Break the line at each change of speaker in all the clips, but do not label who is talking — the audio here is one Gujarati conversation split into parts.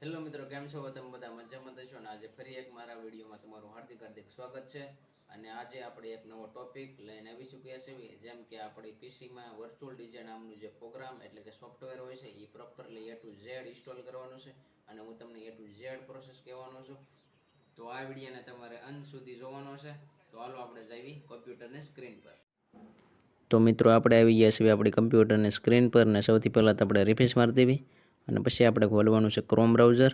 હેલો મિત્રો, કેમ છો? તમે બધા મજામાં થશો ને? આજે ફરી એક મારા વિડીયોમાં તમારું હાર્દિક હાર્દિક સ્વાગત છે. અને આજે આપણે એક નવો ટોપિક લઈને આવી ચૂક્યા છીએ. જેમ કે આપણી પીસીમાં વર્ચ્યુઅલ ડીજે નામનું જે પ્રોગ્રામ એટલે કે સોફ્ટવેર હોય છે એ properly A to Z install કરવાનું છે. અને હું તમને A to Z પ્રોસેસ કહેવાનો છું. તો આ વિડીયોને તમારે અંત સુધી જોવાનો છે. તો હાલો આપણે જઈએ કોમ્પ્યુટરની સ્ક્રીન પર. તો મિત્રો, આપણે આવી ગયા છીએ આપણી કમ્પ્યુટરની સ્ક્રીન પર ને સૌથી પહેલાં તો આપણે રિફ્રેશ મારી દેવી અને પછી આપણે ખોલવાનું છે ક્રોમ બ્રાઉઝર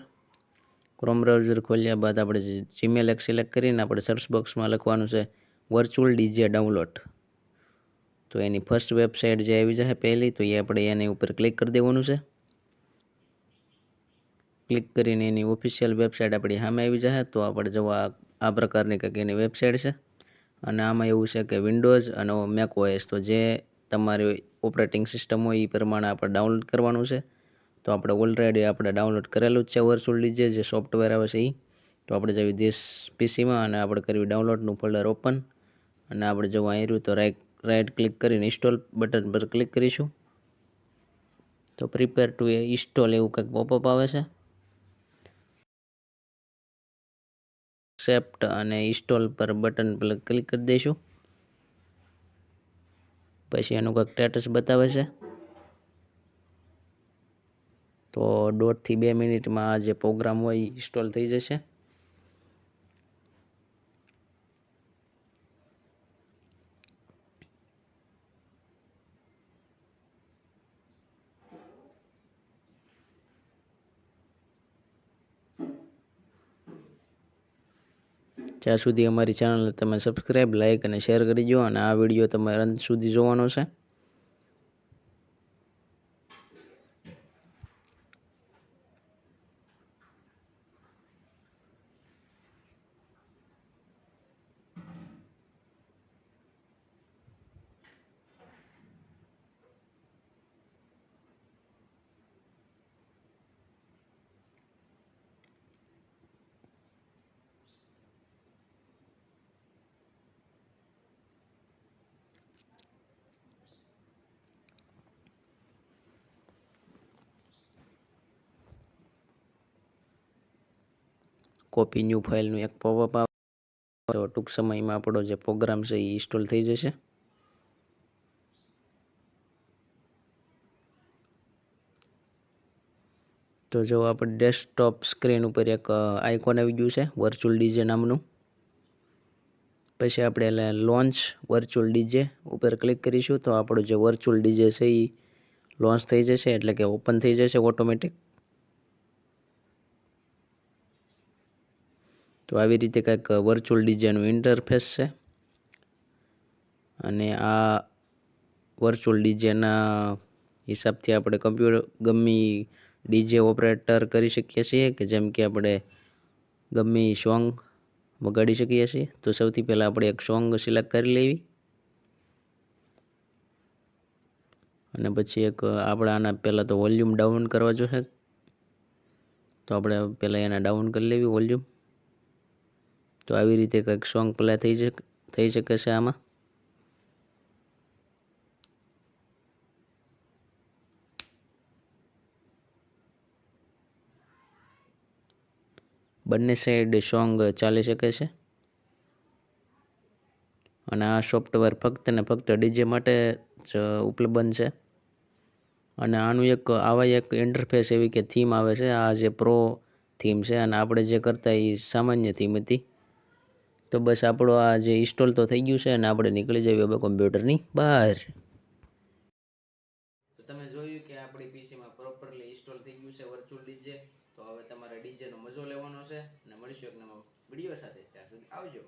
ખોલ્યા બાદ આપણે જીમેલ એક સિલેક્ટ કરીને આપણે સર્ચ બોક્સમાં લખવાનું છે વર્ચ્યુઅલ ડીજે ડાઉનલોડ. તો એની ફર્સ્ટ વેબસાઇટ જે આવી જશે પહેલી, તો એ આપણે એની ઉપર ક્લિક કરી દેવાનું છે. ક્લિક કરીને એની ઓફિશિયલ વેબસાઇટ આપણી સામે આવી જશે. તો આપણે જવા આ પ્રકારની કંઈક એની વેબસાઇટ છે. અને આમાં એવું છે કે વિન્ડોઝ અને મેક ઓએસ, તો જે તમારી ઓપરેટિંગ સિસ્ટમ હોય એ પ્રમાણે આપણે ડાઉનલોડ કરવાનું છે. તો આપણે ઓલરેડી આપણે ડાઉનલોડ કરેલું જ છે વર્ચ્યુઅલ ડીજે જે સોફ્ટવેર આવે છે એ. તો આપણે જઈએ દેશ પીસીમાં અને આપણે કરવી ડાઉનલોડનું ફોલ્ડર ઓપન. અને આપણે જવું અહીં રહ્યું તો રાઈટ ક્લિક કરીને ઇન્સ્ટોલ બટન પર ક્લિક કરીશું. તો પ્રિપેર ટુ ઇન્સ્ટોલ એવું કંઈક પોપઅપ આવે છે. એક્સેપ્ટ અને ઇન્સ્ટોલ પર બટન પર ક્લિક કરી દઈશું. પછી એનું કંઈક સ્ટેટસ બતાવે છે. તો 1.5 થી 2 મિનિટમાં આ જે પ્રોગ્રામ હોય એ ઇન્સ્ટોલ થઈ જશે. ત્યાં સુધી અમારી ચેનલને તમે સબસ્ક્રાઈબ, લાઇક અને શેર કરી દો. અને આ વિડીયો તમારે અંત સુધી જોવાનો છે. કોપી ન્યૂ ફાઇલનું એક પોપઅપ આવે. તો ટૂંક સમયમાં આપણો જે પ્રોગ્રામ છે એ ઇન્સ્ટોલ થઈ જશે. તો જો આપણે ડેસ્કટોપ સ્ક્રીન ઉપર એક આઇકોન આવી ગયું છે વર્ચ્યુઅલ ડીજે નામનું. પછી આપણે લોન્ચ વર્ચ્યુઅલ ડીજે ઉપર ક્લિક કરીશું. તો આપણું જે વર્ચ્યુઅલ ડીજે છે એ લોન્ચ થઈ જશે, એટલે કે ઓપન થઈ જશે ઓટોમેટિક. તો આવી રીતે કંઈક વર્ચ્યુઅલ ડીજેનું ઇન્ટરફેસ છે. અને આ વર્ચ્યુઅલ ડીજેના હિસાબથી આપણે કમ્પ્યુટર ગમે ડીજે ઓપરેટર કરી શકીએ છીએ, કે જેમ કે આપણે ગમે સોંગ વગાડી શકીએ છીએ. તો સૌથી પહેલાં આપણે એક સોંગ સિલેક્ટ કરી લેવી. અને પછી એક આપણે આના પહેલાં તો વોલ્યુમ ડાઉન કરવા જોઈએ. તો આપણે પહેલાં એને ડાઉન કરી લેવી વોલ્યુમ. તો આવી રીતે કંઈક સોંગ પ્લે થઈ શકે છે આમાં. બંને સાઈડ સોંગ ચાલી શકે છે. અને આ સોફ્ટવેર ફક્ત ને ફક્ત ડીજે માટે જ ઉપલબ્ધ છે. અને આનું આવા એક ઇન્ટરફેસ એવી કે થીમ આવે છે. આ જે પ્રો થીમ છે અને આપણે જે કરતા એ સામાન્ય થીમ હતી. તો બસ આપણો આ જે ઇન્સ્ટોલ તો થઈ ગયું છે અને આપણે નીકળી જઈએ હવે કોમ્પ્યુટરની બહાર. તો તમે જોયું કે આપણી પીસીમાં પ્રોપરલી ઇન્સ્ટોલ થઈ ગયું છે વર્ચ્યુઅલ ડીજે. તો હવે તમારે ડીજેનો મજો લેવાનો છે. અને મળીશું એક નવા વિડીયો સાથે. ત્યાં સુધી આવજો.